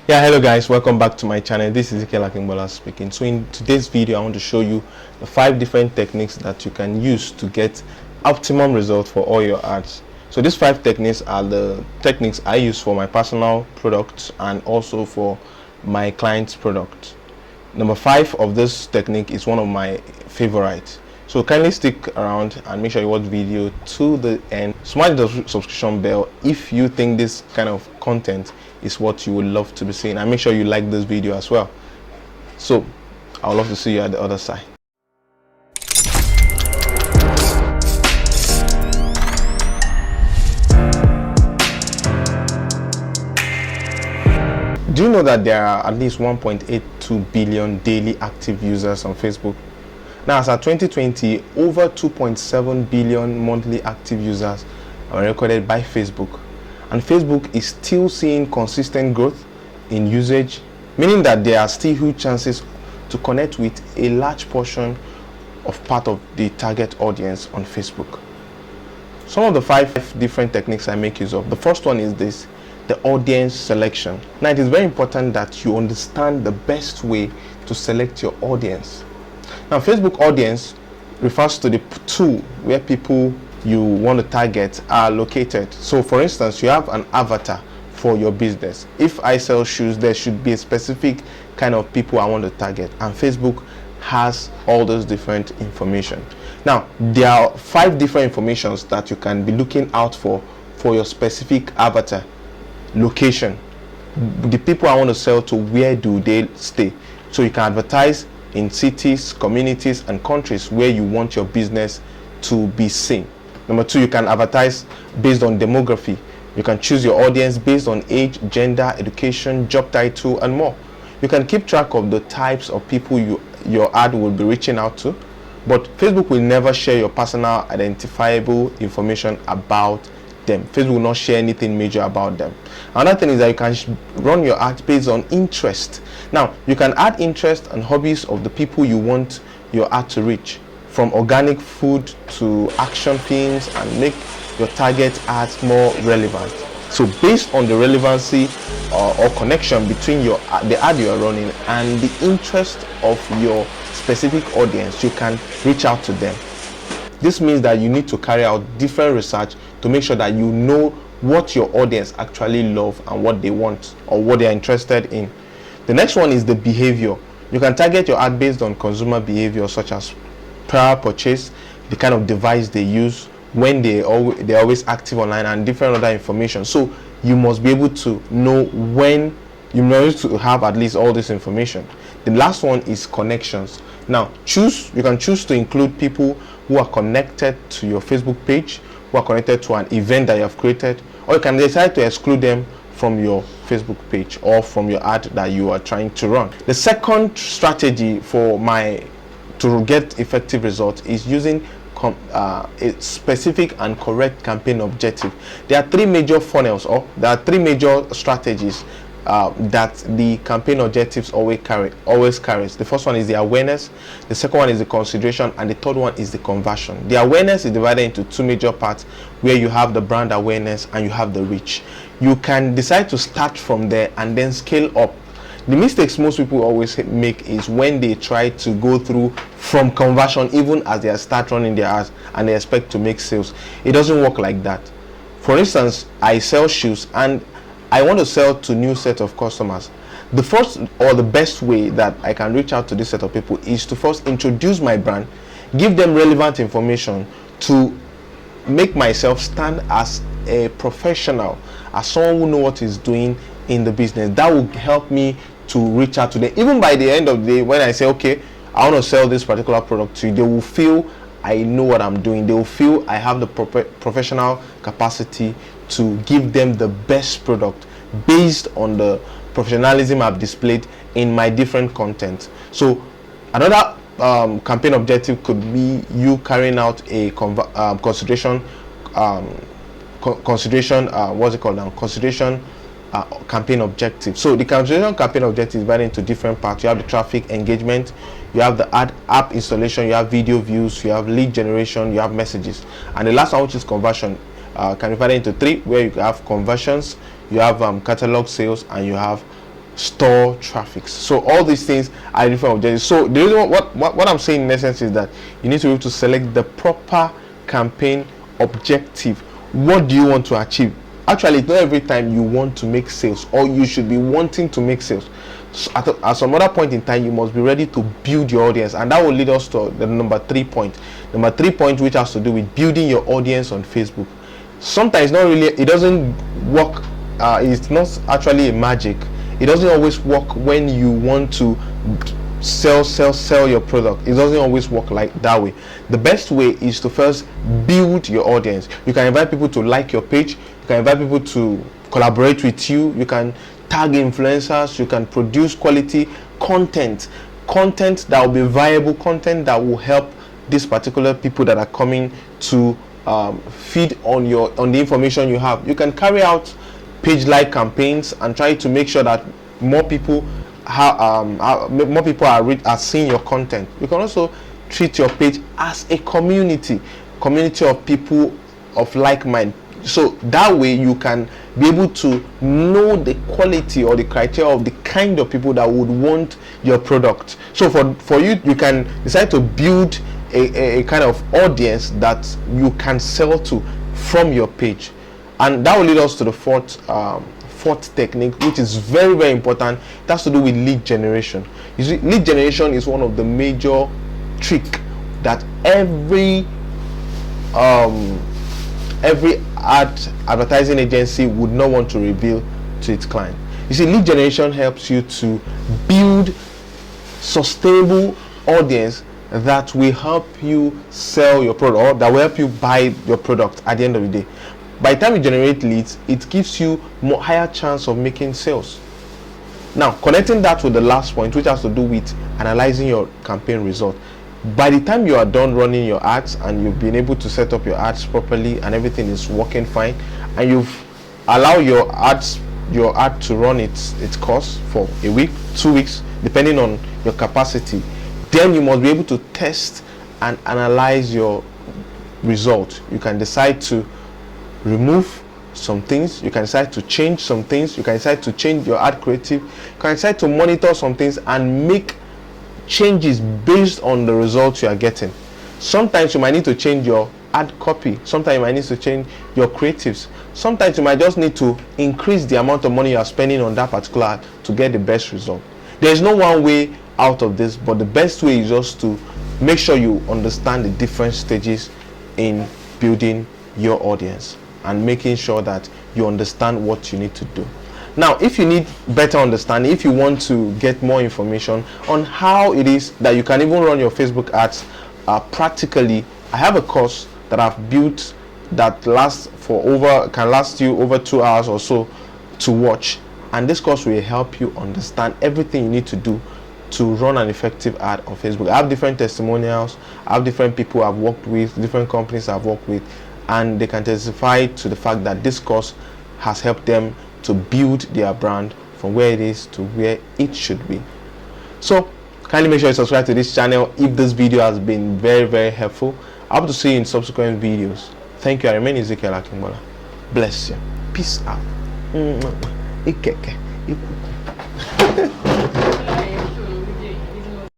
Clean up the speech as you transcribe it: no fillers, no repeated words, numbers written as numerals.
Yeah, hello guys, welcome back to my channel. This is Ike Akingbola speaking. So in today's video I want to show you the 5 different techniques that you can use to get optimum results for all your ads. So these 5 techniques are the techniques I use for my personal products and also for my client's product. Number 5 of this technique is one of my favorites. So kindly stick around and make sure you watch the video to the end. Smash the subscription bell if you think this kind of content is what you would love to be seeing, and make sure you like this video as well. So I would love to see you at the other side. Do you know that there are at least 1.82 billion daily active users on Facebook? Now, as of 2020, over 2.7 billion monthly active users are recorded by Facebook, and Facebook is still seeing consistent growth in usage, meaning that there are still huge chances to connect with a large portion of part of the target audience on Facebook. Some of the 5 different techniques I make use of. The first one is this: the audience selection. Now, it is very important that you understand the best way to select your audience. Now, Facebook audience refers to the tool where people you want to target are located. So for instance, you have an avatar for your business. If I sell shoes, there should be a specific kind of people I want to target, and Facebook has all those different information. Now, there are 5 different informations that you can be looking out for your specific avatar. Location, the people I want to sell to, where do they stay? So you can advertise in cities, communities, and countries where you want your business to be seen. Number 2, you can advertise based on demography. You can choose your audience based on age, gender, education, job title, and more. You can keep track of the types of people your ad will be reaching out to, but Facebook will never share your personal identifiable information about them. Facebook will not share anything major about them. Another thing is that you can run your ad based on interest. Now, you can add interest and hobbies of the people you want your ad to reach, from organic food to action films, and make your target ads more relevant. So based on the relevancy or connection between the ad you are running and the interest of your specific audience, you can reach out to them. This means that you need to carry out different research to make sure that you know what your audience actually love and what they want or what they are interested in. The next one is the behavior. You can target your ad based on consumer behavior, such as prior purchase, the kind of device they use, when they're always active online, and different other information. So you must be able to know when you must to have at least all this information. The last one is connections. Now, you can choose to include people who are connected to your Facebook page, who are connected to an event that you have created, or you can decide to exclude them from your Facebook page or from your ad that you are trying to run. The second strategy to get effective results is using a specific and correct campaign objective. There are 3 major funnels, or there are 3 major strategies that the campaign objectives always carries. The first one is the awareness, the second one is the consideration, and the third one is the conversion. The awareness is divided into 2 major parts, where you have the brand awareness and you have the reach. You can decide to start from there and then scale up. The mistakes most people always make is when they try to go through from conversion even as they start running their ads and they expect to make sales. It doesn't work like that. For instance, I sell shoes and I want to sell to new set of customers. The first or the best way that I can reach out to this set of people is to first introduce my brand, give them relevant information to make myself stand as a professional, as someone who knows what he's doing in the business. That will help me to reach out to them. Even by the end of the day, when I say, okay, I want to sell this particular product to you, they will feel I know what I'm doing. They will feel I have the professional capacity to give them the best product based on the professionalism I've displayed in my different content. So another campaign objective could be you carrying out a consideration campaign objective. So the consideration campaign objective is divided into different parts. You have the traffic engagement, you have the app installation, you have video views, you have lead generation, you have messages, and the last one, which is conversion, can be divided into 3, where you have conversions, you have catalog sales, and you have store traffic. So all these things are different objectives. So the reason what I'm saying in essence is that you need to be able to select the proper campaign objective. What do you want to achieve? Actually, it's not every time you want to make sales, or you should be wanting to make sales. So at some other point in time, you must be ready to build your audience, and that will lead us to the number 3 point. Number 3 point, which has to do with building your audience on Facebook. Sometimes not really, it doesn't work. It's not actually a magic. It doesn't always work when you want to sell your product. It doesn't always work like that way. The best way is to first build your audience. You can invite people to like your page. You can invite people to collaborate with you. You can tag influencers. You can produce quality content that will be viable, content that will help these particular people that are coming to feed on the information you have. You can carry out page like campaigns and try to make sure that more people are seeing your content. You can also treat your page as a community of people of like mind, so that way you can be able to know the quality or the criteria of the kind of people that would want your product. So for you can decide to build a kind of audience that you can sell to from your page, and that will lead us to the fourth technique, which is very, very important. It has to do with lead generation. You see, lead generation is one of the major trick that every advertising agency would not want to reveal to its client. You see, lead generation helps you to build sustainable audience that will help you sell your product, or that will help you buy your product at the end of the day. By the time you generate leads, it gives you higher chance of making sales. Now, connecting that with the last point, which has to do with analyzing your campaign result. By the time you are done running your ads and you've been able to set up your ads properly and everything is working fine, and you've allowed your ad to run its course for a week, 2 weeks, depending on your capacity, then you must be able to test and analyze your result. You can decide to remove some things, you can decide to change some things, you can decide to change your ad creative, you can decide to monitor some things and make changes based on the results you are getting. Sometimes you might need to change your ad copy, sometimes you might need to change your creatives, sometimes you might just need to increase the amount of money you are spending on that particular ad to get the best result. There is no one way out of this, but the best way is just to make sure you understand the different stages in building your audience and making sure that you understand what you need to do. Now, if you need better understanding, if you want to get more information on how it is that you can even run your Facebook ads practically, I have a course that I've built that can last you over 2 hours or so to watch, and this course will help you understand everything you need to do to run an effective ad on Facebook. I have different testimonials, I have different people I've worked with, different companies I've worked with, and they can testify to the fact that this course has helped them to build their brand from where it is to where it should be. So kindly make sure you subscribe to this channel if this video has been very, very helpful. I hope to see you in subsequent videos. Thank you. I remain Ezekiel Akingbola. Bless you. Peace out.